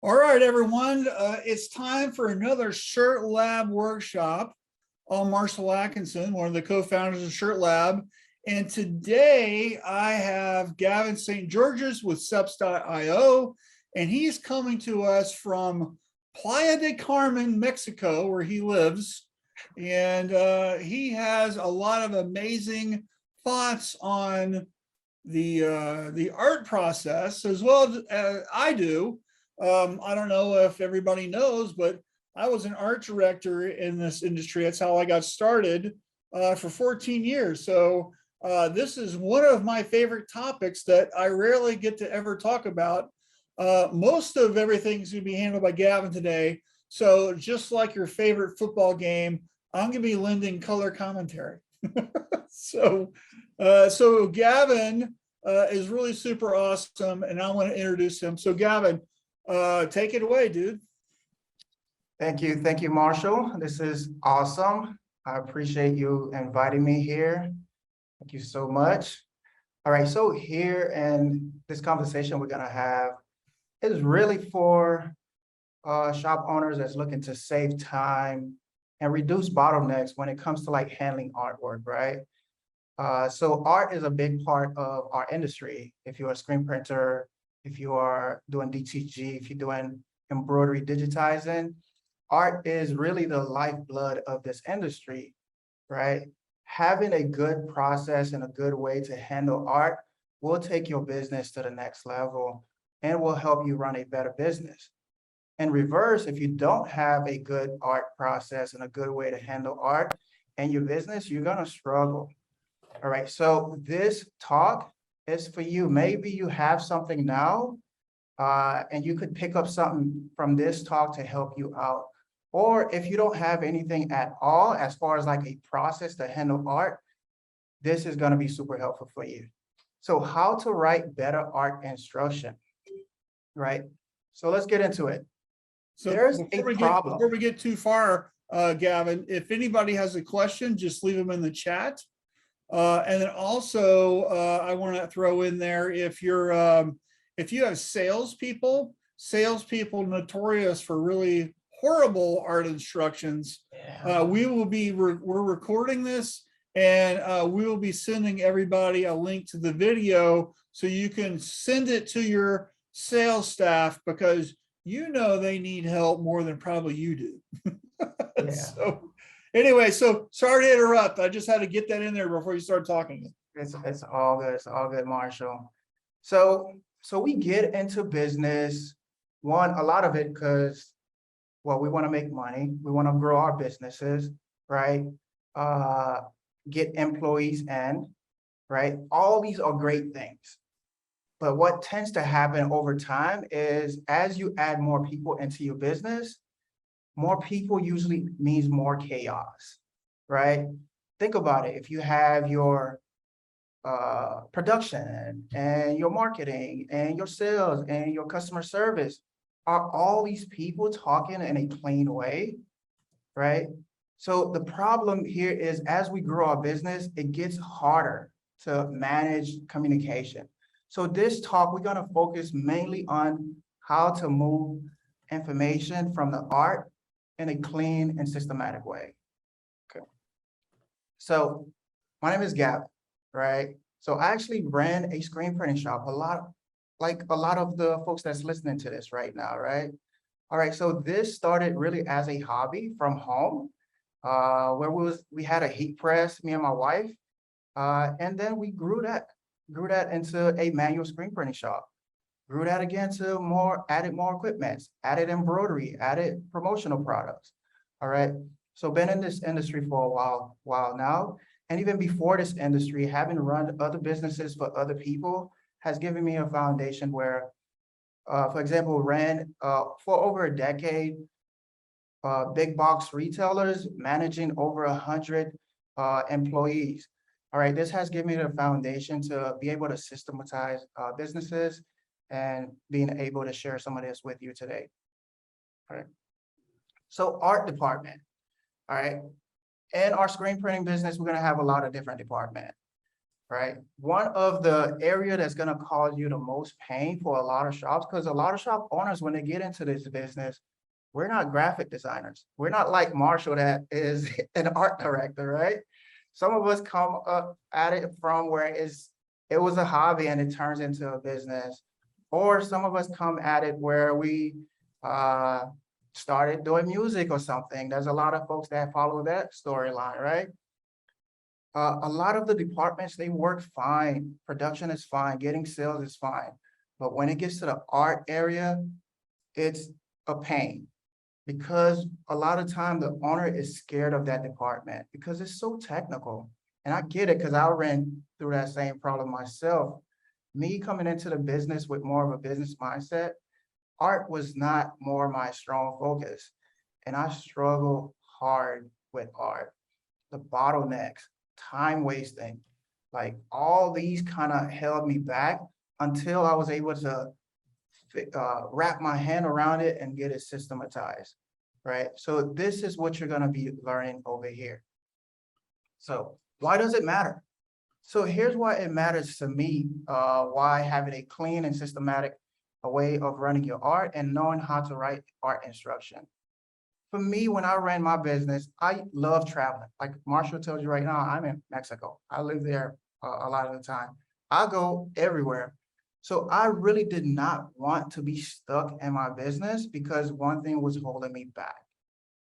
All right, everyone, it's time for another Shirt Lab workshop. I'm Marshall Atkinson, one of the co-founders of Shirt Lab. And today I have Gavin St Georges with Seps.io, and he's coming to us from Playa del Carmen, Mexico, where he lives. And he has a lot of amazing thoughts on the art process, as well as I do. I don't know if everybody knows, but I was an art director in this industry. That's how I got started for 14 years. So this is one of my favorite topics that I rarely get to ever talk about. Most of everything's going to be handled by Gavin today. So just like your favorite football game, I'm going to be lending color commentary. So Gavin is really super awesome, and I want to introduce him. So Gavin, take it away, dude. Thank you, Marshall. This is awesome. I appreciate you inviting me here. Thank you so much. All right, so here in this conversation we're gonna have is really for shop owners that's looking to save time and reduce bottlenecks when it comes to like handling artwork, right? So art is a big part of our industry. If you're a screen printer, if you are doing DTG, if you're doing embroidery, digitizing, art is really the lifeblood of this industry, right? Having a good process and a good way to handle art will take your business to the next level and will help you run a better business. In reverse, if you don't have a good art process and a good way to handle art in your business, you're gonna struggle. All right, so this talk is for you. Maybe you have something now and you could pick up something from this talk to help you out. Or if you don't have anything at all, as far as like a process to handle art, this is gonna be super helpful for you. So how to write better art instruction, right? So let's get into it. So There's a problem. before we get too far, Gavin, if anybody has a question, just leave them in the chat. And then also, I want to throw in there, if you have salespeople notorious for really horrible art instructions, we're recording this, and we will be sending everybody a link to the video so you can send it to your sales staff, because you know they need help more than probably you do. Yeah. So anyway, so sorry to interrupt. I just had to get that in there before you start talking. It's all good. It's all good, Marshall. So we get into business, a lot of it because, well, we want to make money. We want to grow our businesses, right? Get employees in, right? All these are great things. But what tends to happen over time is as you add more people into your business, more people usually means more chaos, right? Think about it. If you have your production and your marketing and your sales and your customer service, are all these people talking in a plain way, right? So the problem here is as we grow our business, it gets harder to manage communication. So this talk, we're gonna focus mainly on how to move information from the art in a clean and systematic way. Okay. So my name is Gavin, right? So I actually ran a screen printing shop, like a lot of the folks that's listening to this right now, right? All right, so this started really as a hobby from home, where we had a heat press, me and my wife, and then we grew that into a manual screen printing shop. Grew that again to added more equipment, added embroidery, added promotional products. All right. So been in this industry for a while now. And even before this industry, having run other businesses for other people has given me a foundation where, for example, ran for over a decade, big box retailers managing over 100 employees. All right, this has given me the foundation to be able to systematize businesses and being able to share some of this with you today. All right. So art department. All right. In our screen printing business, we're going to have a lot of different departments. right? One of the area that's gonna cause you the most pain for a lot of shops, because a lot of shop owners, when they get into this business, we're not graphic designers. We're not like Marshall that is an art director, right? Some of us come up at it from where it was a hobby and it turns into a business. Or some of us come at it where we started doing music or something. There's a lot of folks that follow that storyline, right? A lot of the departments, they work fine. Production is fine, getting sales is fine. But when it gets to the art area, it's a pain. Because a lot of time the owner is scared of that department because it's so technical. And I get it because I ran through that same problem myself. Me coming into the business with more of a business mindset, art was not more my strong focus. And I struggle hard with art. The bottlenecks, time wasting, like all these kind of held me back until I was able to wrap my hand around it and get it systematized, right? So this is what you're gonna be learning over here. So why does it matter? So here's why it matters to me, why having a clean and systematic way of running your art and knowing how to write art instruction. For me, when I ran my business, I love traveling. Like Marshall told you right now, I'm in Mexico. I live there a lot of the time. I go everywhere. So I really did not want to be stuck in my business because one thing was holding me back.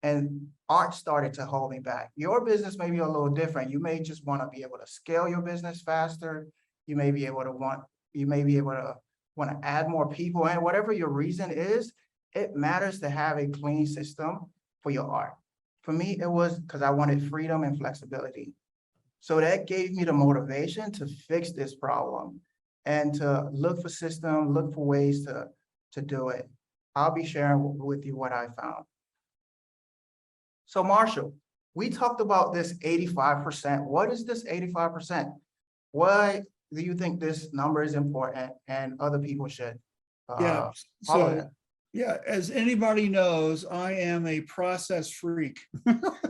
And art started to hold me back. Your business may be a little different. You may just want to be able to scale your business faster. You may be able to want to add more people, and whatever your reason is, it matters to have a clean system for your art. For me, it was because I wanted freedom and flexibility. So that gave me the motivation to fix this problem and to look for systems, look for ways to do it. I'll be sharing with you what I found. So Marshall, we talked about this 85%. What is this 85%? Why do you think this number is important and other people should Yeah. follow So that? yeah, as anybody knows, I am a process freak.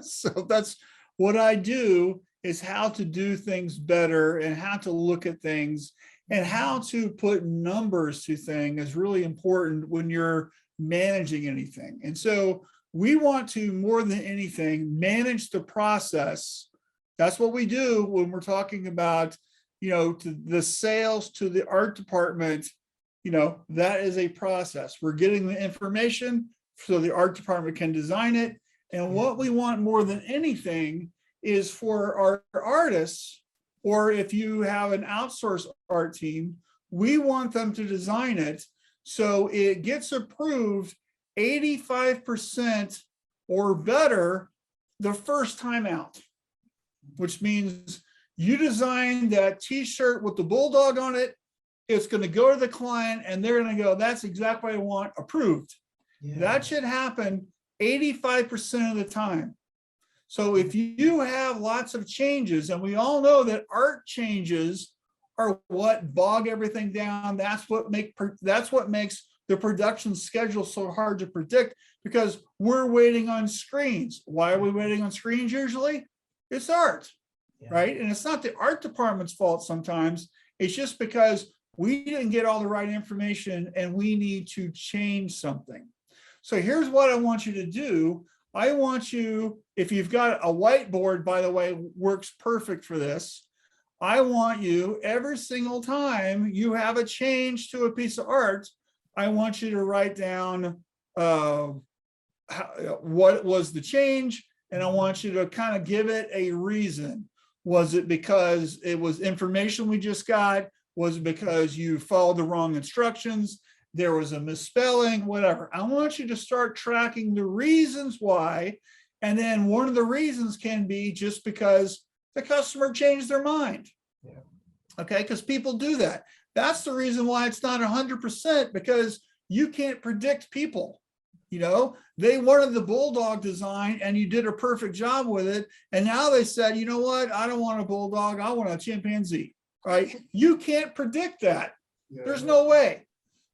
So that's what I do, is how to do things better and how to look at things and how to put numbers to things is really important when you're managing anything. And so we want to, more than anything, manage the process. That's what we do when we're talking about, to the sales, to the art department. That is a process. We're getting the information so the art department can design it. And what we want more than anything is for our artists, or if you have an outsourced art team, we want them to design it so it gets approved 85% or better the first time out, which means you design that t-shirt with the bulldog on it, it's going to go to the client and they're going to go, that's exactly what I want, approved. Yeah. That should happen 85% of the time. So if you have lots of changes, and we all know that art changes are what bog everything down, that's what makes the production schedule so hard to predict, because we're waiting on screens. Why are we waiting on screens usually? It's art, right? And it's not the art department's fault sometimes. It's just because we didn't get all the right information and we need to change something. So here's what I want you to do. I want you, if you've got a whiteboard, by the way, works perfect for this. I want you, every single time you have a change to a piece of art, I want you to write down what was the change, and I want you to kind of give it a reason. Was it because it was information we just got? Was it because you followed the wrong instructions? There was a misspelling, whatever. I want you to start tracking the reasons why. And then one of the reasons can be just because the customer changed their mind. Yeah. Okay, because people do that. That's the reason why it's not 100%, because you can't predict people. They wanted the bulldog design and you did a perfect job with it. And now they said, you know what? I don't want a bulldog. I want a chimpanzee, right? You can't predict that. Yeah. There's no way.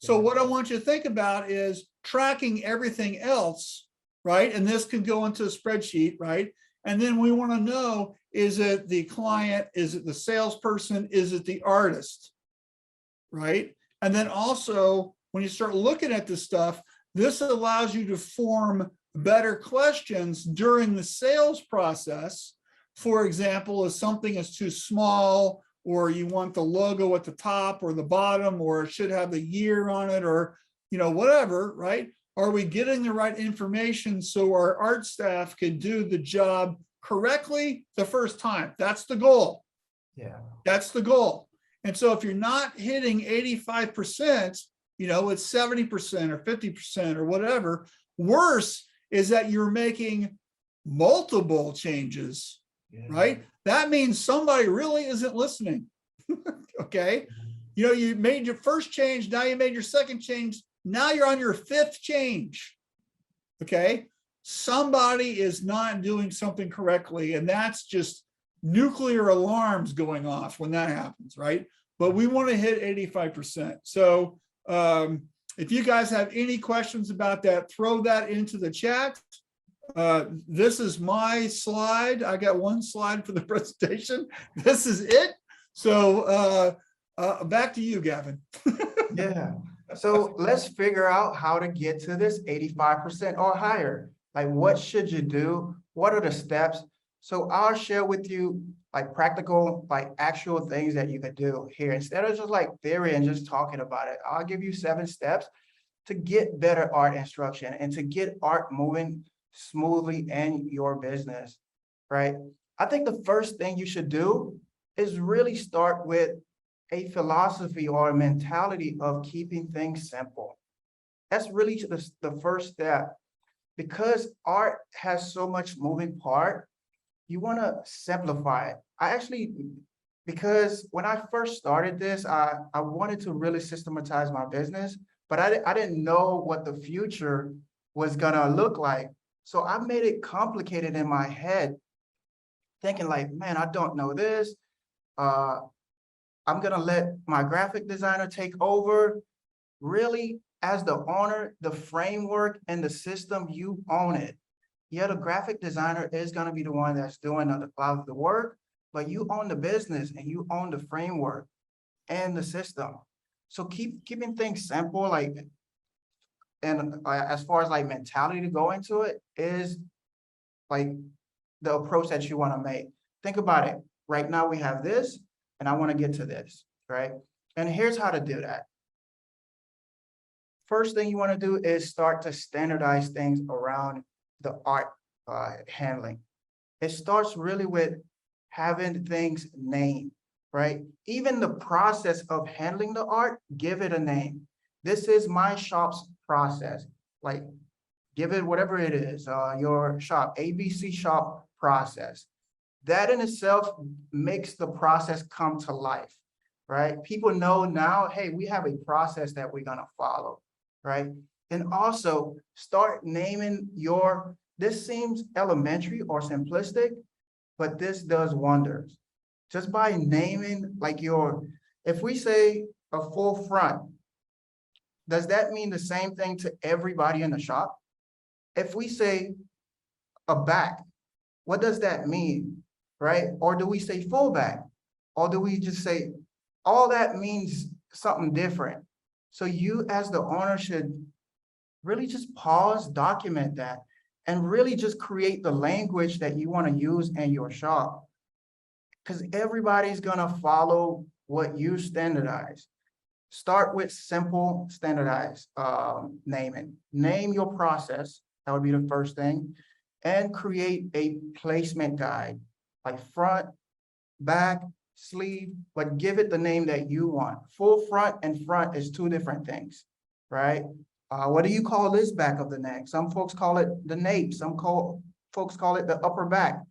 So what I want you to think about is tracking everything else, right? And this can go into a spreadsheet, right? And then we want to know Is it the client? Is it the salesperson? Is it the artist? Right? And then also, when you start looking at this stuff, this allows you to form better questions during the sales process. For example, if something is too small, or you want the logo at the top or the bottom, or it should have the year on it, or whatever, right? Are we getting the right information so our art staff can do the job correctly the first time? That's the goal. Yeah. That's the goal. And so if you're not hitting 85%, it's 70% or 50% or whatever. Worse is that you're making multiple changes, right? That means somebody really isn't listening. Okay. You made your first change. Now you made your second change. Now you're on your fifth change. Okay. Somebody is not doing something correctly. And that's just nuclear alarms going off when that happens, right? But we want to hit 85%. So if you guys have any questions about that, throw that into the chat. This is my slide. I got one slide for the presentation. This is it. So back to you, Gavin. Yeah. So let's figure out how to get to this 85% or higher. Like, what should you do? What are the steps? So I'll share with you like practical, like actual things that you could do here. Instead of just like theory and just talking about it, I'll give you 7 steps to get better art instruction and to get art moving smoothly in your business, right? I think the first thing you should do is really start with a philosophy or a mentality of keeping things simple. That's really the first step, because art has so much moving part. You want to simplify it. Because when I first started this, I wanted to really systematize my business, but I didn't know what the future was gonna look like. So I made it complicated in my head, thinking like, man, I don't know this. I'm gonna let my graphic designer take over. Really, as the owner, the framework and the system, you own it. Yeah, the graphic designer is gonna be the one that's doing a lot of the work, but you own the business and you own the framework and the system. So keeping things simple, like, and as far as like mentality to go into it, is like the approach that you want to make. Think about it. Right now we have this, and I want to get to this, right? And here's how to do that. First thing you want to do is start to standardize things around the art handling. It starts really with having things named, right? Even the process of handling the art, give it a name. This is my shop's process. Like, give it whatever it is, your shop, ABC shop process. That in itself makes the process come to life, right? People know now, hey, we have a process that we're gonna follow, right? And also start naming this seems elementary or simplistic, but this does wonders. Just by naming like if we say a full front, does that mean the same thing to everybody in the shop? If we say a back, what does that mean, right? Or do we say full back? Or do we just say, all that means something different? So you as the owner should really just pause, document that, and really just create the language that you want to use in your shop. Because everybody's gonna follow what you standardize. Start with simple standardized naming. Name your process. That would be the first thing. And create a placement guide, like front, back, sleeve, but give it the name that you want. Full front and front is 2 different things, right? What do you call this back of the neck? Some folks call it the nape. Some folks call it the upper back.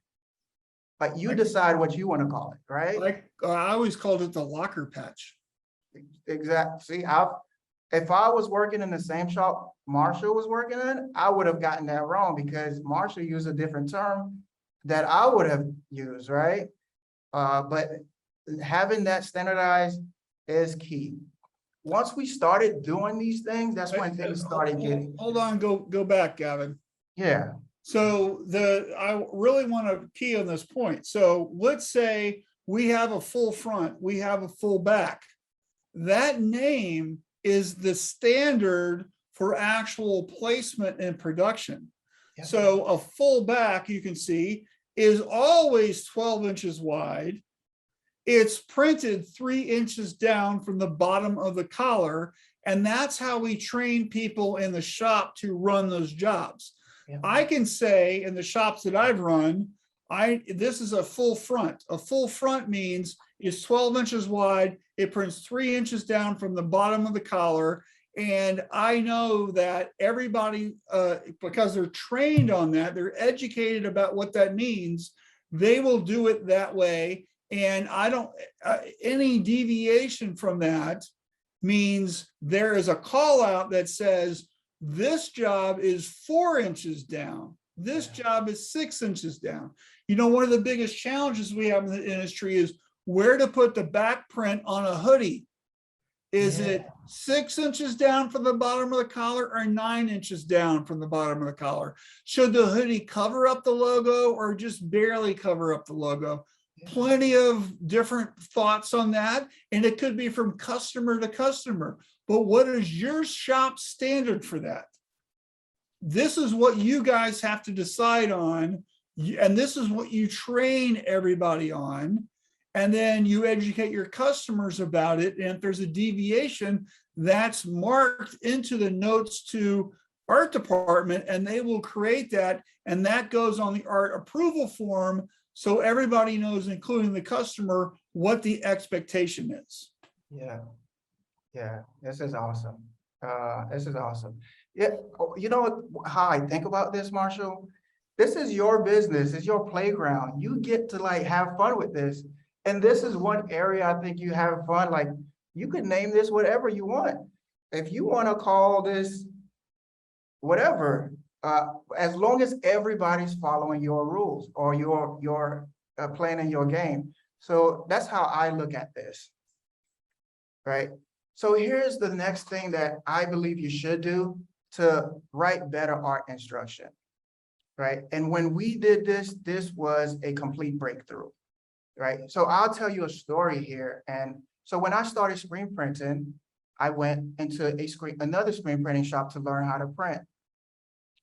But you decide what you want to call it, right? Like I always called it the locker patch. Exactly. See, if I was working in the same shop Marshall was working in, I would have gotten that wrong, because Marshall used a different term that I would have used, right? But having that standardized is key. Once we started doing these things, that's when things started getting. Hold on, go back, Gavin. Yeah. So I really want to key on this point. So let's say we have a full front, we have a full back. That name is the standard for actual placement and production. Yeah. So a full back, you can see, is always 12 inches wide. It's printed 3 inches down from the bottom of the collar. And that's how we train people in the shop to run those jobs. Yeah. I can say in the shops that I've run, this is a full front. A full front means it's 12 inches wide. It prints 3 inches down from the bottom of the collar. And I know that everybody, because they're trained on that, they're educated about what that means, they will do it that way. And I don't, any deviation from that means there is a call out that says, this job is 4 inches down. This job is 6 inches down. You know, one of the biggest challenges we have in the industry is where to put the back print on a hoodie. Is it 6 inches down from the bottom of the collar or 9 inches down from the bottom of the collar? Should the hoodie cover up the logo or just barely cover up the logo? Plenty of different thoughts on that. And it could be from customer to customer. But what is your shop standard for that? This is what you guys have to decide on. And this is what you train everybody on. And then you educate your customers about it. And if there's a deviation, that's marked into the notes to art department, and they will create that. And that goes on the art approval form. So everybody knows, including the customer, what the expectation is. Yeah. Yeah, this is awesome. This is awesome. Yeah, you know how I think about this, Marshall? This is your business, it's your playground. You get to like have fun with this. And this is one area I think you have fun. Like you could name this whatever you want. If you want to call this whatever, as long as everybody's following your rules or your playing in your game. So that's how I look at this, right? So here's the next thing that I believe you should do to write better art instruction, right? And when we did this, this was a complete breakthrough, right? So I'll tell you a story here. And so when I started screen printing, I went into another screen printing shop to learn how to print.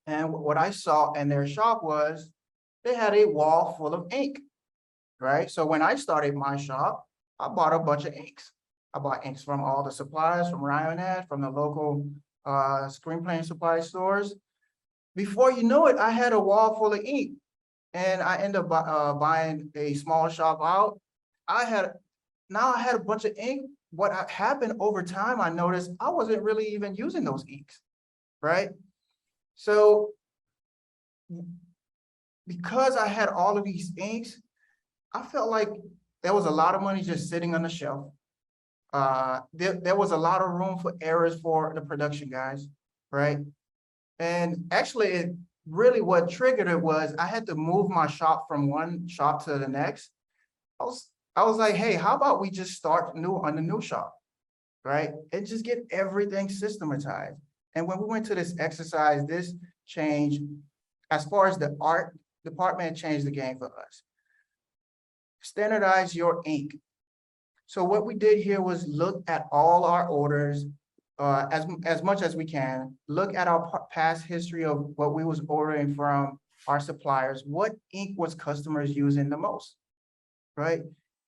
And what I saw in their shop was they had a wall full of ink, right? So when I started my shop, I bought a bunch of inks. I bought inks from all the suppliers, from Ryonet, from the local screen printing supply stores. Before you know it, I had a wall full of ink. And I ended up buying a small shop out. Now I had a bunch of ink. What happened over time, I noticed I wasn't really even using those inks, right? So because I had all of these inks, I felt like there was a lot of money just sitting on the shelf. There was a lot of room for errors for the production guys, right? And actually, really what triggered it was I had to move my shop from one shop to the next. I was like, hey, how about we just start new on the new shop, right? And just get everything systematized. And when we went to this exercise, this changed, as far as the art department, changed the game for us. Standardize your ink. So what we did here was look at all our orders as much as we can, look at our past history of what we was ordering from our suppliers, what ink was customers using the most, right?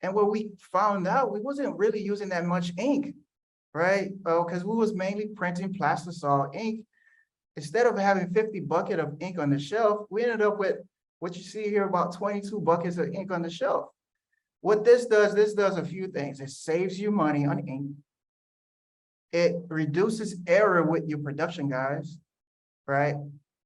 And what we found out, we wasn't really using that much ink, right? Because we was mainly printing plastisol ink. Instead of having 50 buckets of ink on the shelf, we ended up with what you see here, about 22 buckets of ink on the shelf. What this does a few things. It saves you money on ink. It reduces error with your production guys, right?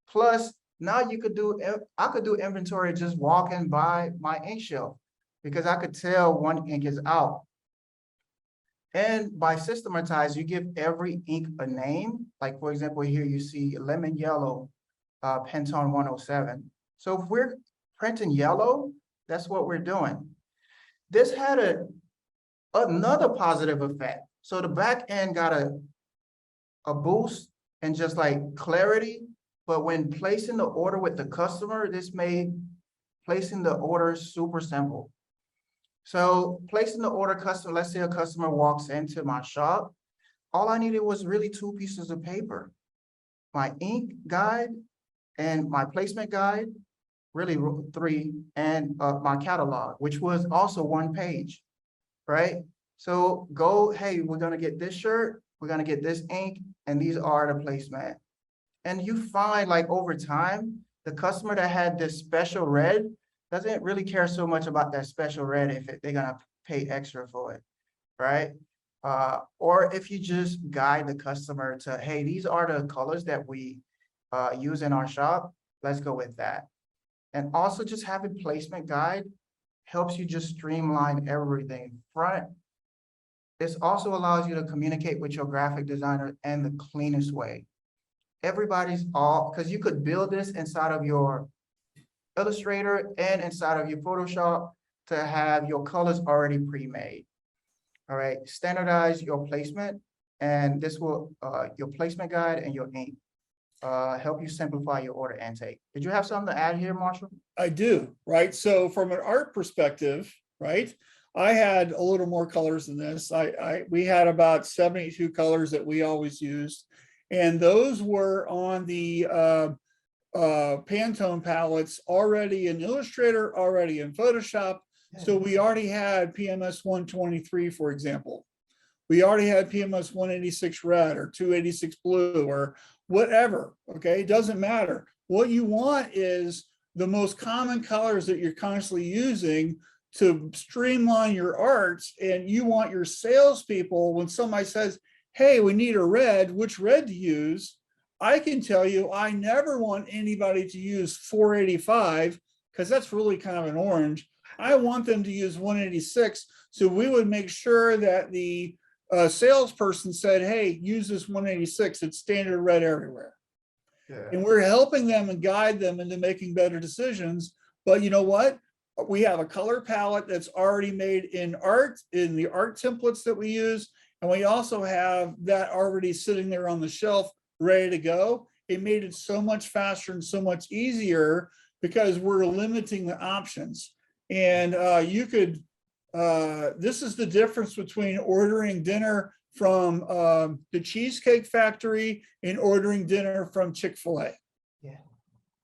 Plus, now I could do inventory just walking by my ink shelf because I could tell one ink is out. And by systematize, you give every ink a name. Like for example, here you see lemon yellow, Pantone 107. So if we're printing yellow, that's what we're doing. This had another positive effect. So the back end got a boost and just like clarity But when placing the order with the customer, this made placing the order super simple. So placing the order customer, let's say a customer walks into my shop, all I needed was really 2 pieces of paper. My ink guide and my placement guide, really 3, and my catalog, which was also 1 page, right? So go, hey, we're gonna get this shirt, we're gonna get this ink, and these are the placement. And you find like over time, the customer that had this special red doesn't really care so much about that special red if they're gonna pay extra for it, right? Or if you just guide the customer to, hey, these are the colors that we use in our shop, let's go with that. And also just having placement guide helps you just streamline everything. Front, this also allows you to communicate with your graphic designer in the cleanest way. Everybody's all, because you could build this inside of your Illustrator and inside of your Photoshop to have your colors already pre-made. All right, standardize your placement, and this will, your placement guide and your ink, help you simplify your order intake. Did you have something to add here, Marshall? I do, right? So from an art perspective, right? I had a little more colors than this. We had about 72 colors that we always used. And those were on the Pantone palettes already in Illustrator, already in Photoshop. So we already had PMS 123, for example. We already had PMS 186 red or 286 blue or whatever, okay? It doesn't matter. What you want is the most common colors that you're constantly using to streamline your arts. And you want your salespeople, when somebody says, hey, we need a red, which red to use? I can tell you, I never want anybody to use 485 because that's really kind of an orange. I want them to use 186. So we would make sure that the salesperson said, hey, use this 186. It's standard red everywhere. Yeah. And we're helping them and guide them into making better decisions. But you know what? We have a color palette that's already made in art, in the art templates that we use. And we also have that already sitting there on the shelf, ready to go. It made it so much faster and so much easier because we're limiting the options. And you could, this is the difference between ordering dinner from the Cheesecake Factory and ordering dinner from Chick-fil-A. Yeah.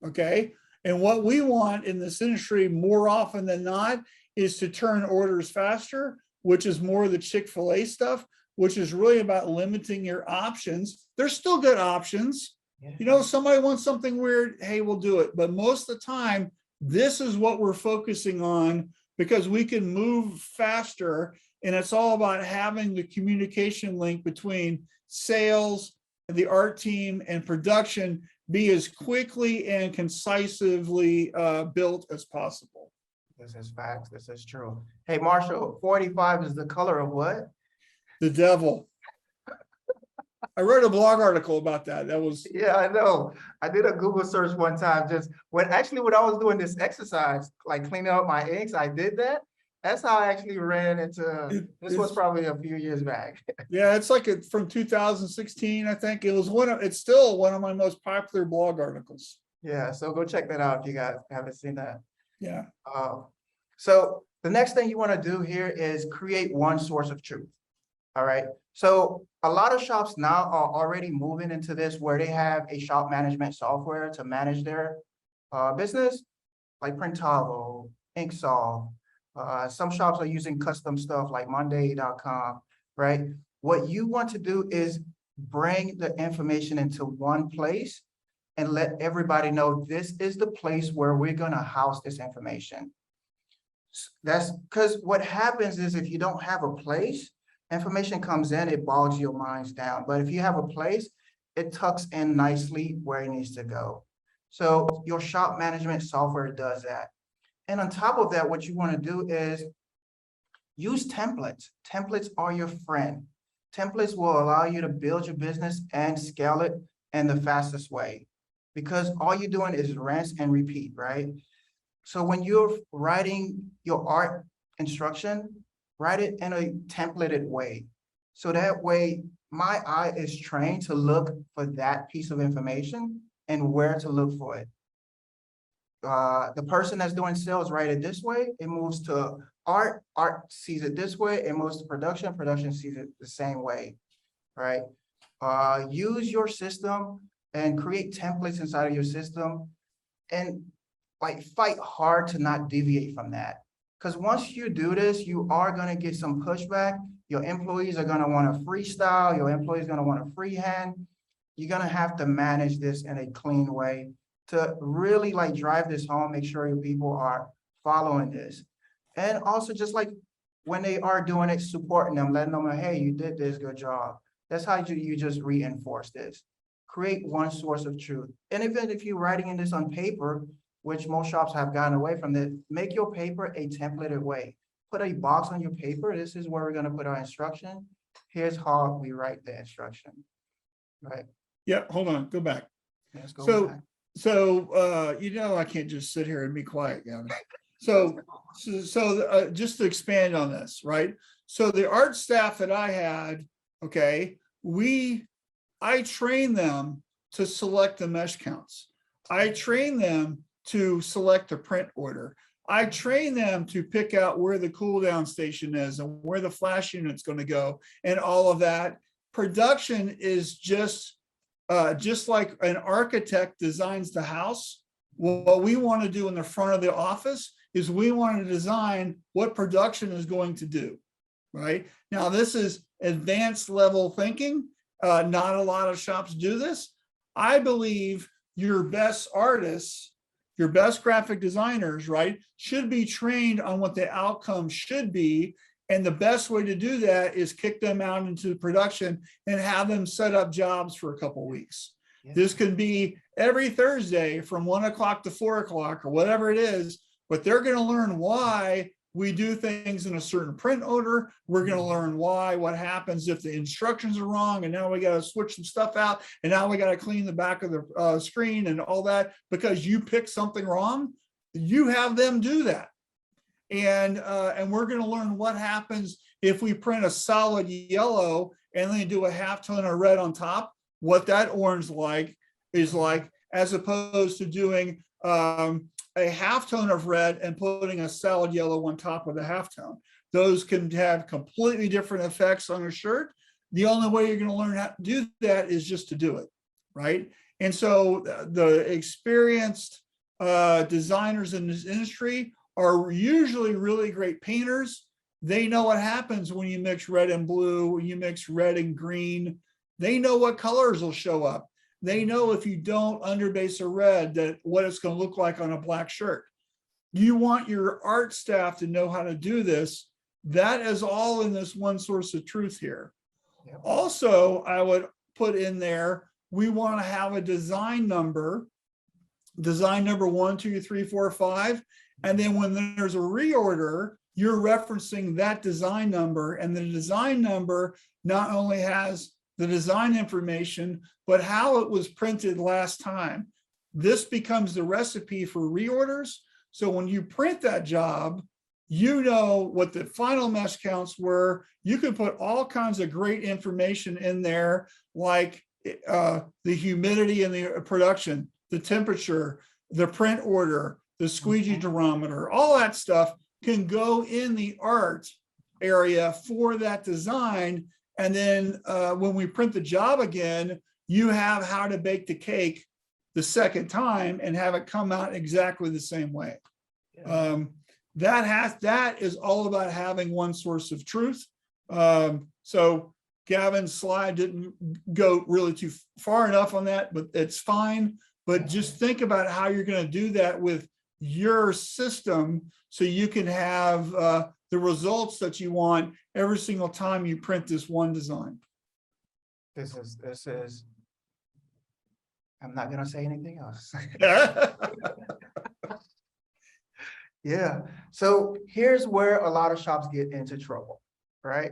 Okay. And what we want in this industry more often than not is to turn orders faster, which is more of the Chick-fil-A stuff, which is really about limiting your options. There's still good options. Yeah. You know, somebody wants something weird, hey, we'll do it. But most of the time, this is what we're focusing on because we can move faster. And it's all about having the communication link between sales, the art team, and production be as quickly and concisely built as possible. This is facts. This is true. Hey, Marshall, 45 is the color of what? The devil. I wrote a blog article about that. That was. Yeah, I know. I did a Google search one time. Just when I was doing this exercise, like cleaning up my inks, I did that. That's how I actually ran into, this was probably a few years back. Yeah, it's like from 2016, I think. It was it's still one of my most popular blog articles. Yeah, so go check that out if you guys haven't seen that. Yeah. So the next thing you want to do here is create one source of truth. All right. So a lot of shops now are already moving into this where they have a shop management software to manage their business, like Printavo, Inksolve. Some shops are using custom stuff like Monday.com, right? What you want to do is bring the information into one place and let everybody know this is the place where we're going to house this information. That's because what happens is if you don't have a place, information comes in, it bogs your minds down. But if you have a place, it tucks in nicely where it needs to go. So your shop management software does that. And on top of that, what you want to do is use templates. Templates are your friend. Templates will allow you to build your business and scale it in the fastest way because all you're doing is rinse and repeat, right? So when you're writing your art instruction, write it in a templated way. So that way my eye is trained to look for that piece of information and where to look for it. The person that's doing sales write it this way, it moves to art, art sees it this way, it moves to production, production sees it the same way, right? Use your system and create templates inside of your system and like fight hard to not deviate from that. Because once you do this, you are gonna get some pushback. Your employees are gonna want to freestyle, your employees are gonna want to freehand. You're gonna have to manage this in a clean way to really like drive this home, make sure your people are following this. And also just like when they are doing it, supporting them, letting them know, hey, you did this, good job. That's how you just reinforce this. Create one source of truth. And even if you're writing in this on paper, which most shops have gotten away from it, make your paper a templated way. Put a box on your paper. This is where we're gonna put our instruction. Here's how we write the instruction, right? Yeah, hold on, go back. Let's go So, back. I can't just sit here and be quiet, Gavin. So just to expand on this, right? So the art staff that I had, okay, I train them to select the mesh counts. I train them to select the print order. I train them to pick out where the cool down station is and where the flash unit's going to go and all of that. Production is just like an architect designs the house. What we want to do in the front of the office is we want to design what production is going to do, right? Now, this is advanced level thinking. Not a lot of shops do this. I believe your best artists, your best graphic designers, right, should be trained on what the outcome should be. And the best way to do that is kick them out into production and have them set up jobs for a couple of weeks. Yeah. This could be every Thursday from 1 o'clock to 4 o'clock or whatever it is, but they're going to learn why we do things in a certain print order. We're going to learn what happens if the instructions are wrong. And now we got to switch some stuff out. And now we got to clean the back of the screen and all that because you picked something wrong. You have them do that. And we're going to learn what happens if we print a solid yellow and then do a halftone of red on top, what that orange is like, as opposed to doing a halftone of red and putting a solid yellow on top of the halftone. Those can have completely different effects on a shirt. The only way you're going to learn how to do that is just to do it, right? And so the experienced designers in this industry are usually really great painters. They know what happens when you mix red and blue, when you mix red and green. They know what colors will show up. They know if you don't underbase a red, that what it's going to look like on a black shirt. You want your art staff to know how to do this. That is all in this one source of truth here. Yep. Also, I would put in there, we want to have a design number 1, 2, 3, 4, 5. And then when there's a reorder, you're referencing that design number, and the design number not only has the design information, but how it was printed last time. This becomes the recipe for reorders. So when you print that job, you know what the final mesh counts were. You can put all kinds of great information in there, like the humidity in the production, the temperature, the print order, the squeegee durometer, all that stuff can go in the art area for that design. And then when we print the job again, you have how to bake the cake the second time and have it come out exactly the same way. Yeah. That is all about having one source of truth. So Gavin's slide didn't go really too far enough on that, but it's fine. But just think about how you're going to do that with your system so you can have the results that you want every single time you print this one design. This is, I'm not going to say anything else. Yeah. So here's where a lot of shops get into trouble, right?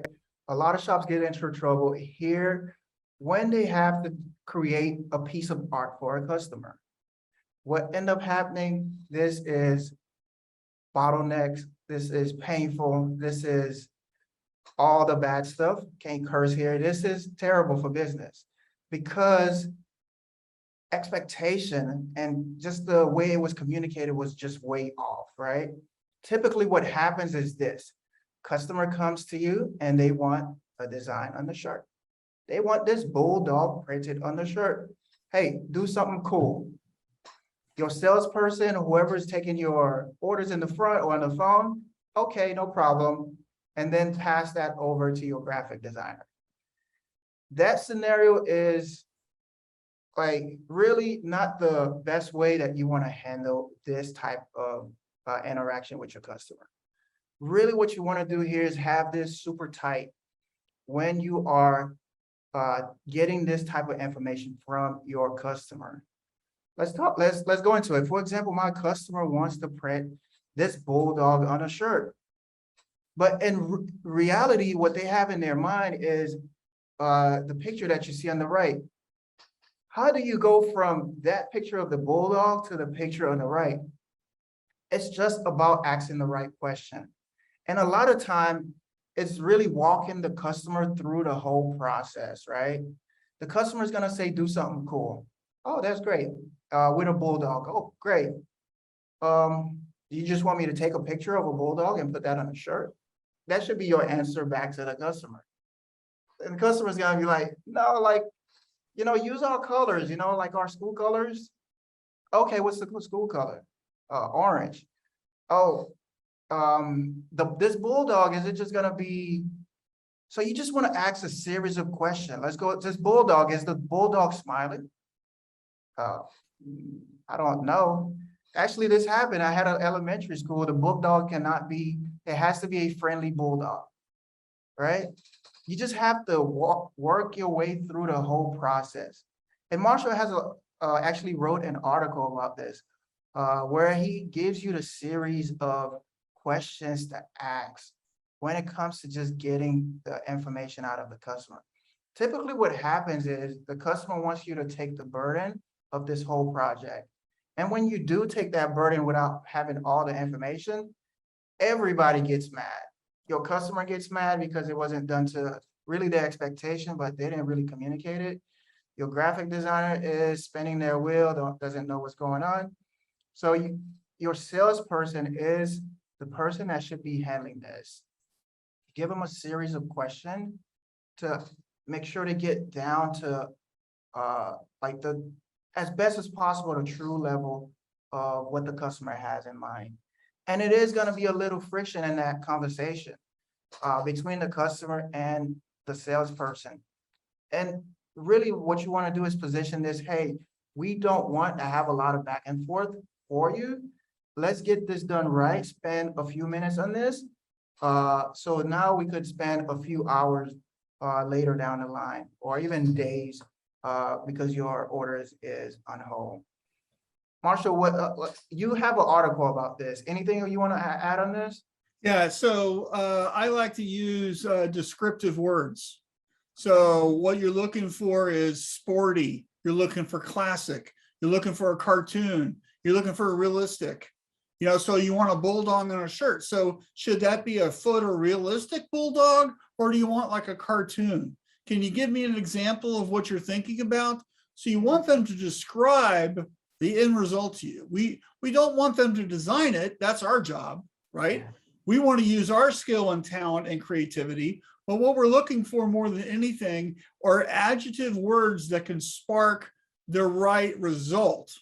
A lot of shops get into trouble here when they have to create a piece of art for a customer. What end up happening, this is bottlenecks, this is painful, this is all the bad stuff, can't curse here. This is terrible for business because expectation and just the way it was communicated was just way off, right? Typically what happens is this: customer comes to you and they want a design on the shirt. They want this bulldog printed on the shirt. Hey, do something cool. Your salesperson, whoever is taking your orders in the front or on the phone, okay, no problem. And then pass that over to your graphic designer. That scenario is like really not the best way that you want to handle this type of interaction with your customer. Really what you want to do here is have this super tight when you are getting this type of information from your customer. Let's go into it. For example, my customer wants to print this bulldog on a shirt. But in reality, what they have in their mind is the picture that you see on the right. How do you go from that picture of the bulldog to the picture on the right? It's just about asking the right question. And a lot of time, it's really walking the customer through the whole process, right? The customer is gonna say, do something cool. Oh, that's great. With a bulldog. Oh, great. You just want me to take a picture of a bulldog and put that on a shirt? That should be your answer back to the customer. And the customer's gonna be like, no, like, use our colors, like our school colors. Okay, what's the school color? Orange. Oh, this bulldog, is it just gonna be? So you just want to ask a series of questions. Let's go. This bulldog, is the bulldog smiling? I don't know. Actually, this happened. I had an elementary school. The bulldog cannot be, it has to be a friendly bulldog, right? You just have to work your way through the whole process. And Marshall has actually wrote an article about this, where he gives you the series of questions to ask when it comes to just getting the information out of the customer. Typically what happens is the customer wants you to take the burden of this whole project. And when you do take that burden without having all the information, everybody gets mad. Your customer gets mad because it wasn't done to really their expectation, but they didn't really communicate it. Your graphic designer is spinning their wheel, doesn't know what's going on. So your salesperson is the person that should be handling this. Give them a series of questions to make sure to get down to like as best as possible, the true level of what the customer has in mind. And it is going to be a little friction in that conversation between the customer and the salesperson. And really what you want to do is position this, hey, we don't want to have a lot of back and forth for you. Let's get this done right, spend a few minutes on this. So now we could spend a few hours later down the line, or even days, because your order is on hold. Marshall, what you have an article about this. Anything you want to add on this? Yeah, so I like to use descriptive words. So what you're looking for is sporty. You're looking for classic. You're looking for a cartoon. You're looking for a realistic. So you want a bulldog on a shirt. So should that be a photorealistic bulldog, or do you want like a cartoon? Can you give me an example of what you're thinking about? So you want them to describe the end result to you. We don't want them to design it. That's our job, right? Yeah. We want to use our skill and talent and creativity. But what we're looking for more than anything are adjective words that can spark the right result.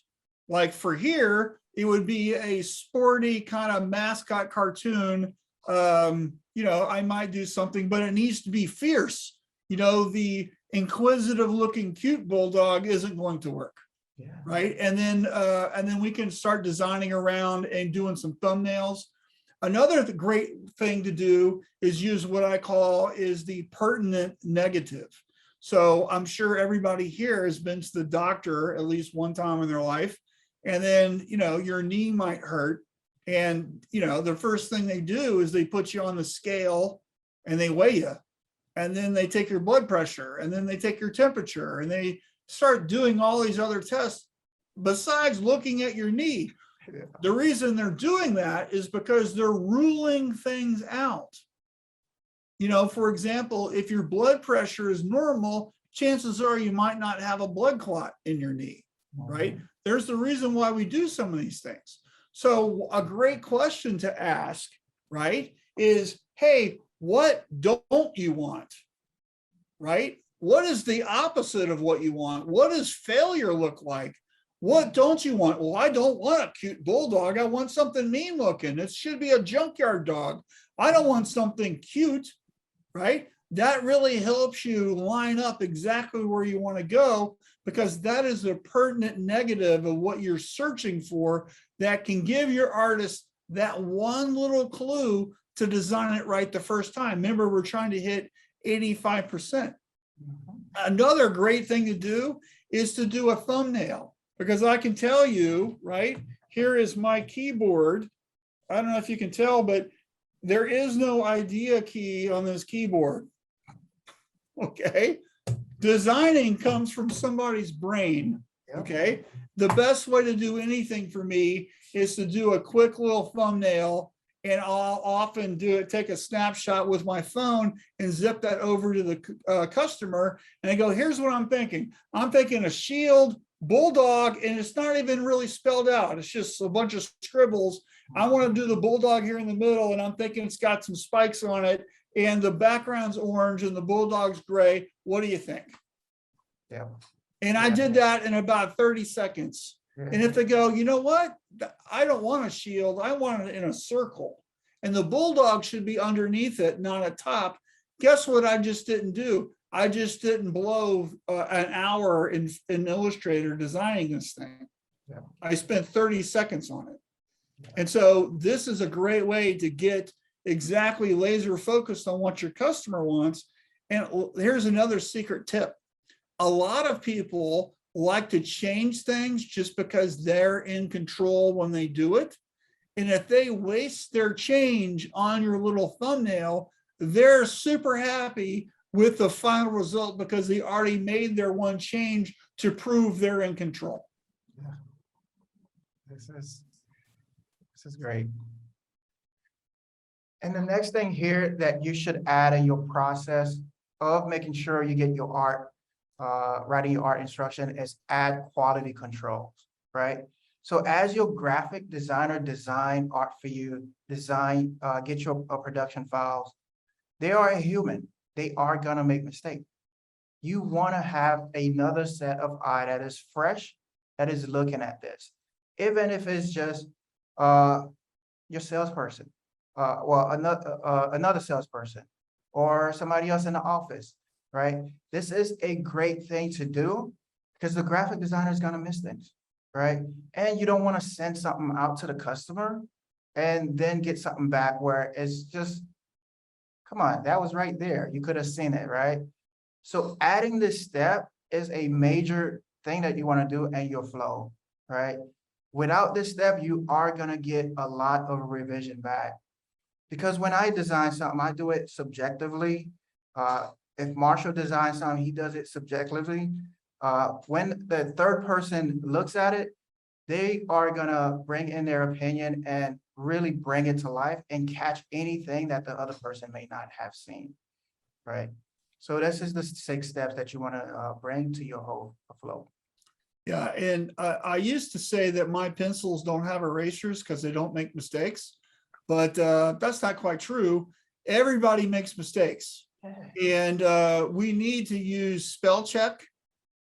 Like for here, it would be a sporty kind of mascot cartoon. I might do something, but it needs to be fierce. The inquisitive looking cute bulldog isn't going to work. Yeah. Right. And then we can start designing around and doing some thumbnails. Another great thing to do is use what I call is the pertinent negative. So I'm sure everybody here has been to the doctor at least one time in their life. And then, your knee might hurt. And, the first thing they do is they put you on the scale and they weigh you. And then they take your blood pressure, and then they take your temperature, and they start doing all these other tests besides looking at your knee. Yeah. The reason they're doing that is because they're ruling things out. For example, if your blood pressure is normal, chances are you might not have a blood clot in your knee. right? There's the reason why we do some of these things. So a great question to ask, right, is, hey, what don't you want, right? What is the opposite of what you want? What does failure look like? What don't you want? Well, I don't want a cute bulldog. I want something mean looking. It should be a junkyard dog. I don't want something cute, right? That really helps you line up exactly where you want to go, because that is a pertinent negative of what you're searching for that can give your artist that one little clue to design it right the first time. Remember, we're trying to hit 85%. Another great thing to do is to do a thumbnail, because I can tell you, right, here is my keyboard. I don't know if you can tell, but there is no idea key on this keyboard. Okay. Designing comes from somebody's brain. Okay. The best way to do anything for me is to do a quick little thumbnail, and I'll often take a snapshot with my phone and zip that over to the customer, and I go, here's what I'm thinking. I'm thinking a shield, bulldog, and it's not even really spelled out. It's just a bunch of scribbles. I want to do the bulldog here in the middle, and I'm thinking it's got some spikes on it, and the background's orange and the bulldog's gray. What do you think? Yeah. And I did that in about 30 seconds. And if they go, you know what? I don't want a shield. I want it in a circle. And the bulldog should be underneath it, not at top. Guess what I just didn't do? I just didn't blow an hour in Illustrator designing this thing. Yeah. I spent 30 seconds on it. Yeah. And so this is a great way to get exactly laser focused on what your customer wants. And here's another secret tip. A lot of people like to change things just because they're in control when they do it. And if they waste their change on your little thumbnail, they're super happy with the final result because they already made their one change to prove they're in control. Yeah. This is great. And the next thing here that you should add in your process of making sure you get your art, writing your art instruction, is add quality controls, right? So as your graphic designer design art for you, get your production files, they are a human. They are gonna make mistakes. You wanna have another set of eye that is fresh, that is looking at this. Even if it's just your salesperson, another salesperson, or somebody else in the office, right? This is a great thing to do because the graphic designer is gonna miss things, right? And you don't wanna send something out to the customer and then get something back where it's just, come on, that was right there. You could have seen it, right? So adding this step is a major thing that you wanna do in your flow, right? Without this step, you are gonna get a lot of revision back. Because when I design something, I do it subjectively. If Marshall designs something, he does it subjectively. When the third person looks at it, they are gonna bring in their opinion and really bring it to life and catch anything that the other person may not have seen, right? So this is the 6 steps that you wanna bring to your whole flow. Yeah, and I used to say that my pencils don't have erasers because they don't make mistakes, but that's not quite true. Everybody makes mistakes, and we need to use spell check.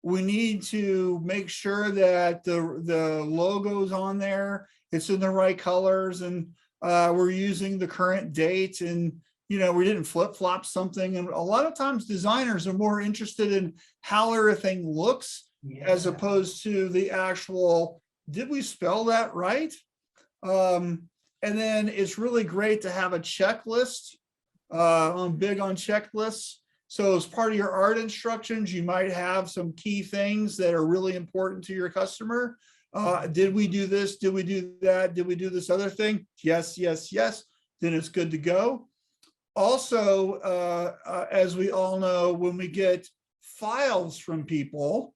We need to make sure that the logo's on there, it's in the right colors, and we're using the current date, and we didn't flip-flop something. And a lot of times designers are more interested in how everything looks as opposed to the actual, did we spell that right? And then it's really great to have a checklist. I'm big on checklists. So as part of your art instructions, you might have some key things that are really important to your customer. Did we do this? Did we do that? Did we do this other thing? Yes, yes, yes. Then it's good to go. Also, as we all know, when we get files from people,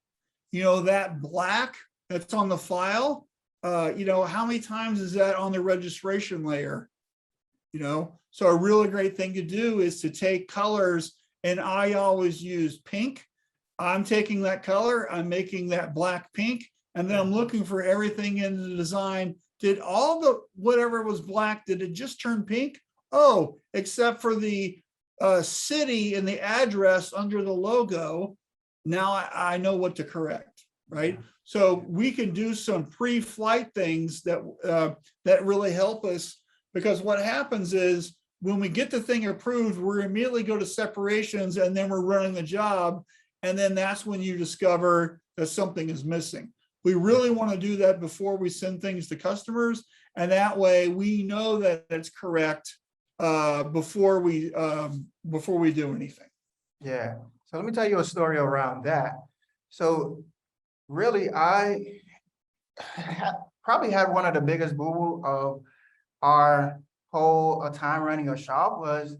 that black that's on the file, how many times is that on the registration layer? So a really great thing to do is to take colors, and I always use pink. I'm taking that color, I'm making that black pink, And then I'm looking for everything in the design. Did all the, whatever was black, did it just turn pink? Oh, except for the city and the address under the logo. Now I know what to correct, right? So we can do some pre-flight things that really help us, because what happens is when we get the thing approved, we immediately go to separations and then we're running the job. And then that's when you discover that something is missing. We really want to do that before we send things to customers. And that way we know that it's correct before we do anything. Yeah. So let me tell you a story around that. So really, I probably had one of the biggest boo-boo of our whole time running a shop was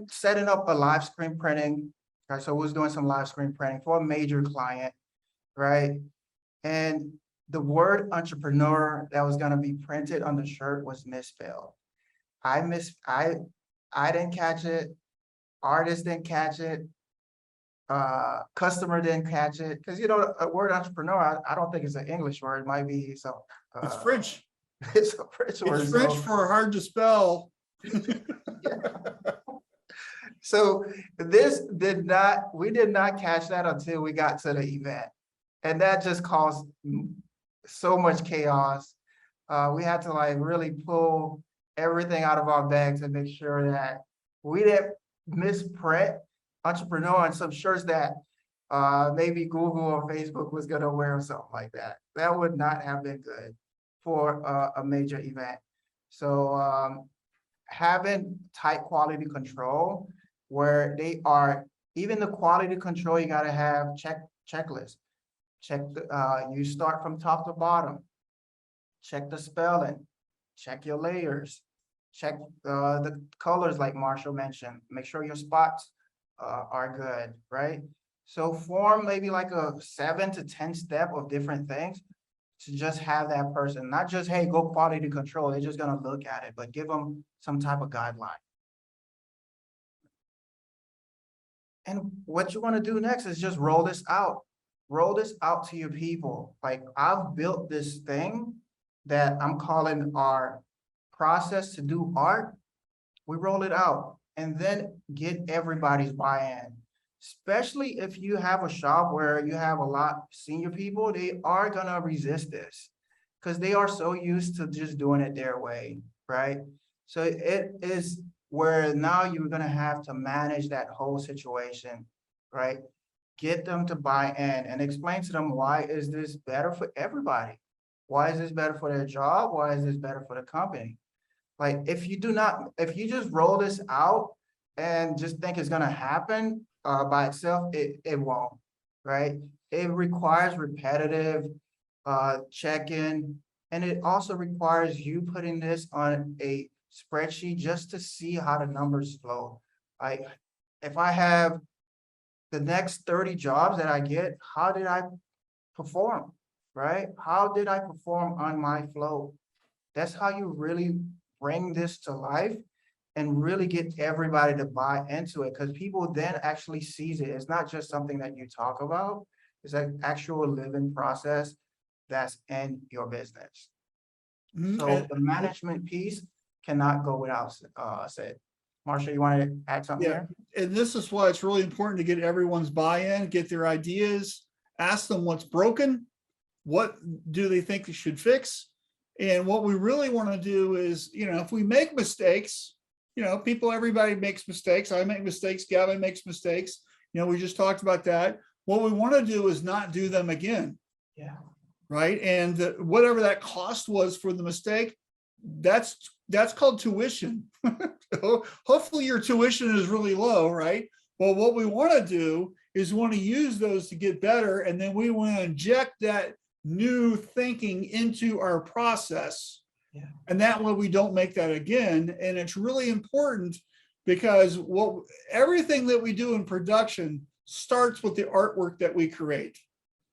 setting up a live screen printing. Right, so we was doing some live screen printing for a major client, right? And the word entrepreneur that was going to be printed on the shirt was misspelled. I didn't catch it. Artist didn't catch it. Customer didn't catch it. Because, you know, a word entrepreneur, I don't think it's an English word. It might be some. It's French. It's a French word. It's French for hard to spell. So we did not catch that until we got to the event. And that just caused so much chaos. We had to like really pull everything out of our bags and make sure that we didn't misprint entrepreneur on some shirts that maybe Google or Facebook was gonna wear or something like that. That would not have been good for a major event. So having tight quality control where they are, even the quality control, you gotta have checklists. Check you start from top to bottom. Check the spelling, check your layers, check the colors like Marshall mentioned. Make sure your spots are good, right? So form maybe like a 7 to 10 step of different things to just have that person, not just, hey, go quality control. They're just gonna look at it, but give them some type of guideline. And what you wanna do next is just roll this out. Roll this out to your people. Like I've built this thing that I'm calling our process to do art. We roll it out and then get everybody's buy-in. Especially if you have a shop where you have a lot of senior people, they are gonna resist this because they are so used to just doing it their way, right? So it is where now you're gonna have to manage that whole situation, right? Get them to buy in and explain to them, why is this better for everybody? Why is this better for their job? Why is this better for the company? Like if you just roll this out and just think it's gonna happen by itself, it won't, right? It requires repetitive check-in, and it also requires you putting this on a spreadsheet just to see how the numbers flow. Like if I have the next 30 jobs that I get, how did I perform, right? How did I perform on my flow? That's how you really bring this to life and really get everybody to buy into it, because people then actually sees it. It's not just something that you talk about. It's an actual living process that's in your business. So the management piece cannot go without said. Marshall, you want to add something there? And this is why it's really important to get everyone's buy-in, get their ideas, ask them what's broken, what do they think they should fix. And what we really want to do is, you know, if we make mistakes, you know, everybody makes mistakes. I make mistakes. Gavin makes mistakes. You know, we just talked about that. What we want to do is not do them again. Yeah. Right. And whatever that cost was for the mistake, that's called tuition. Hopefully your tuition is really low, right? Well, what we want to do is want to use those to get better. And then we want to inject that new thinking into our process. Yeah. And that way we don't make that again. And it's really important because everything that we do in production starts with the artwork that we create,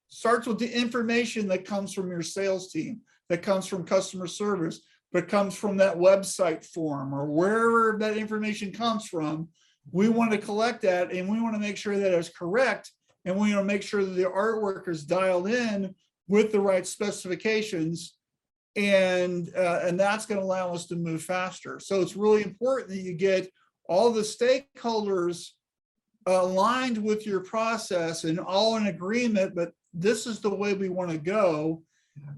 starts with the information that comes from your sales team, that comes from customer service, but comes from that website form or wherever that information comes from. We want to collect that and we want to make sure that it's correct and we want to make sure that the artwork is dialed in with the right specifications, and that's going to allow us to move faster. So it's really important that you get all the stakeholders aligned with your process and all in agreement, but this is the way we want to go.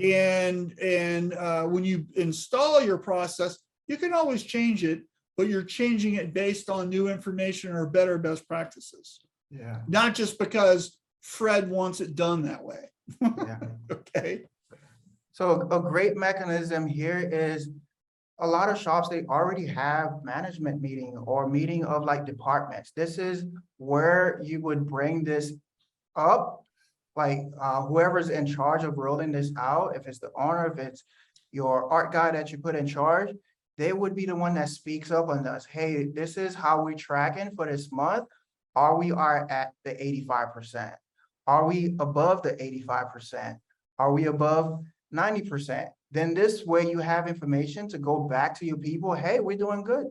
And when you install your process, you can always change it, but you're changing it based on new information or better best practices. Yeah. Not just because Fred wants it done that way. Yeah. Okay. So a great mechanism here is a lot of shops, they already have management meeting or meeting of like departments. This is where you would bring this up, like whoever's in charge of rolling this out, if it's the owner, if it's your art guy that you put in charge, they would be the one that speaks up on this. Hey, this is how we're tracking for this month. We are at the 85%? Are we above the 85%? Are we above 90%? Then this way you have information to go back to your people. Hey, we're doing good.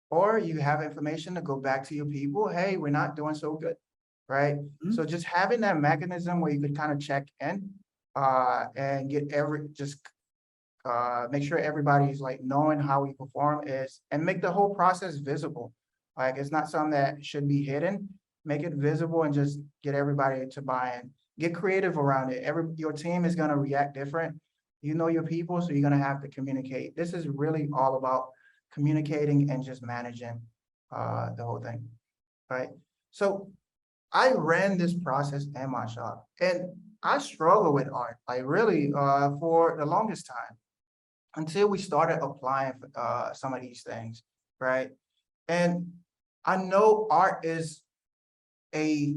Or you have information to go back to your people. Hey, we're not doing so good. Right. Mhm. So just having that mechanism where you could kind of check in and get make sure everybody's like knowing how we perform and make the whole process visible. Like it's not something that should be hidden. Make it visible and just get everybody to buy in. Get creative around it. Your team is going to react different. You know your people, so you're going to have to communicate. This is really all about communicating and just managing the whole thing. Right. So I ran this process in my shop, and I struggle with art, like really for the longest time until we started applying some of these things, right? And I know art is a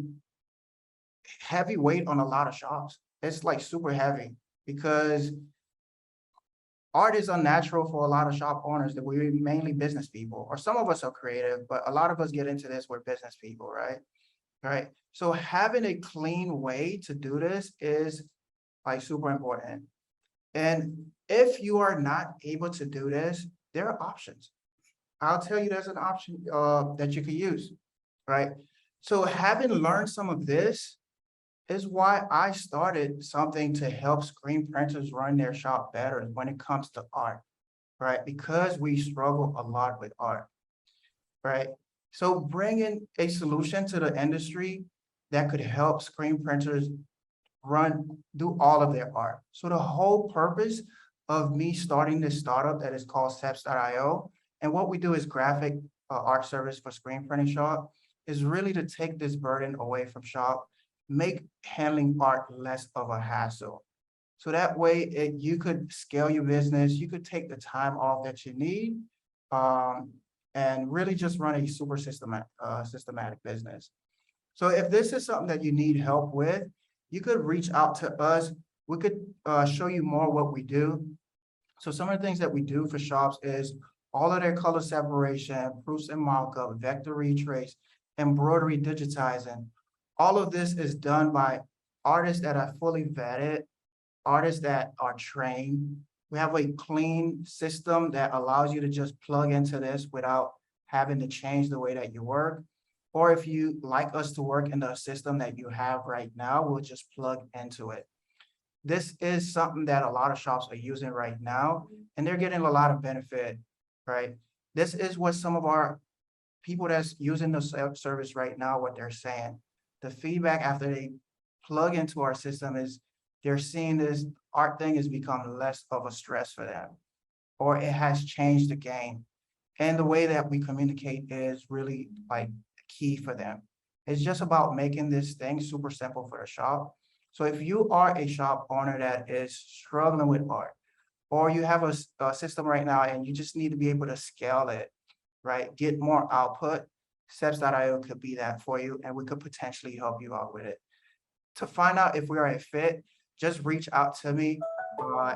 heavy weight on a lot of shops. It's like super heavy because art is unnatural for a lot of shop owners that we're mainly business people, or some of us are creative, but a lot of us get into this, we're business people, right? Right. So having a clean way to do this is like super important. And if you are not able to do this, there are options. I'll tell you there's an option that you can use, right? So having learned some of this is why I started something to help screen printers run their shop better when it comes to art, right? Because we struggle a lot with art, right? So bringing a solution to the industry that could help screen printers do all of their art. So the whole purpose of me starting this startup that is called Steps.io, and what we do is graphic art service for screen printing shop, is really to take this burden away from shop, make handling art less of a hassle. So that way you could scale your business, you could take the time off that you need, and really just run a super systematic business. So if this is something that you need help with, you could reach out to us. We could show you more what we do. So some of the things that we do for shops is all of their color separation, proofs and markup, vector retrace, embroidery digitizing. All of this is done by artists that are fully vetted, artists that are trained. We have a clean system that allows you to just plug into this without having to change the way that you work. Or if you like us to work in the system that you have right now, we'll just plug into it. This is something that a lot of shops are using right now, and they're getting a lot of benefit, right? This is what some of our people that's using the service right now, what they're saying. The feedback after they plug into our system is they're seeing this art thing has become less of a stress for them, or it has changed the game. And the way that we communicate is really like key for them. It's just about making this thing super simple for the shop. So if you are a shop owner that is struggling with art, or you have a system right now and you just need to be able to scale it, right? Get more output, Steps.io could be that for you, and we could potentially help you out with it. To find out if we are a fit, just reach out to me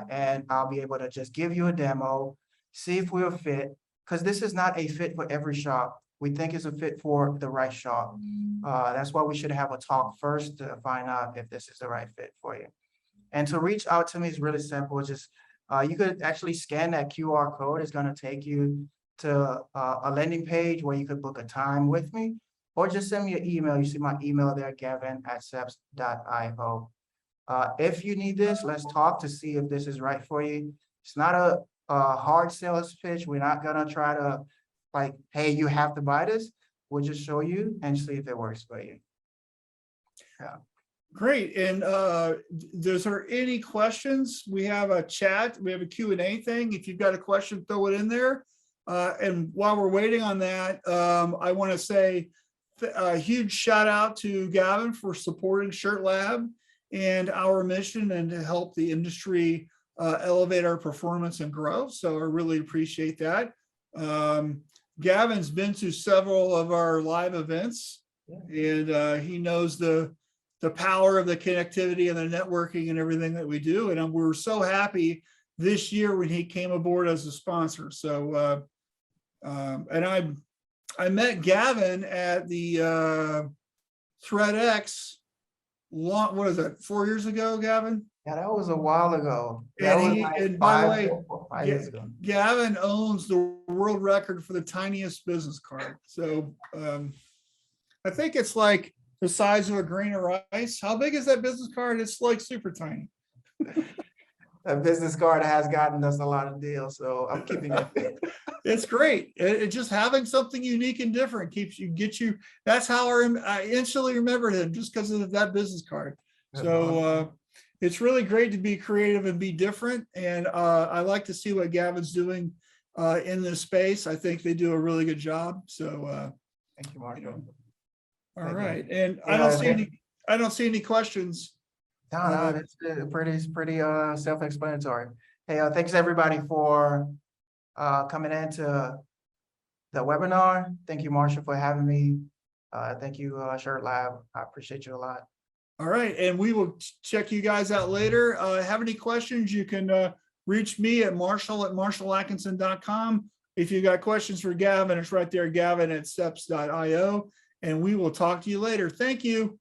and I'll be able to just give you a demo, see if we're a fit, because this is not a fit for every shop. We think it's a fit for the right shop. That's why we should have a talk first to find out if this is the right fit for you. And to reach out to me is really simple. Just you could actually scan that QR code. It's going to take you to a landing page where you could book a time with me, or just send me an email. You see my email there, gavin@seps.io. If you need this, let's talk to see if this is right for you. It's not a hard sales pitch. We're not gonna try to like, hey, you have to buy this. We'll just show you and see if it works for you. Yeah. Great. And is there any questions? We have a chat, we have a Q&A thing. If you've got a question, throw it in there. And while we're waiting on that, I want to say a huge shout out to Gavin for supporting Shirt Lab and our mission and to help the industry elevate our performance and grow. So I really appreciate that. Gavin's been to several of our live events, and he knows the power of the connectivity and the networking and everything that we do. And we're so happy this year when he came aboard as a sponsor. So, and I met Gavin at the ThreadX, what is it, 4 years ago, Gavin? Yeah, that was a while ago. That was like And by the way, 5 years ago. Gavin owns the world record for the tiniest business card. So I think it's like the size of a grain of rice. How big is that business card? It's like super tiny. That business card has gotten us a lot of deals, so I'm keeping it. It's great. It just having something unique and different gets you. That's how I instantly remembered him, just because of that business card. So it's really great to be creative and be different. And I like to see what Gavin's doing in this space. I think they do a really good job. So Thank you, Marshall. All right. And I don't see any questions. No, it's pretty self-explanatory. Hey, thanks everybody for coming into the webinar. Thank you, Marshall, for having me. Thank you, Shirt Lab. I appreciate you a lot. All right, and we will check you guys out later. Have any questions, you can reach me at marshall@marshallatkinson.com. If you got questions for Gavin, it's right there, gavin@seps.io, and we will talk to you later. Thank you.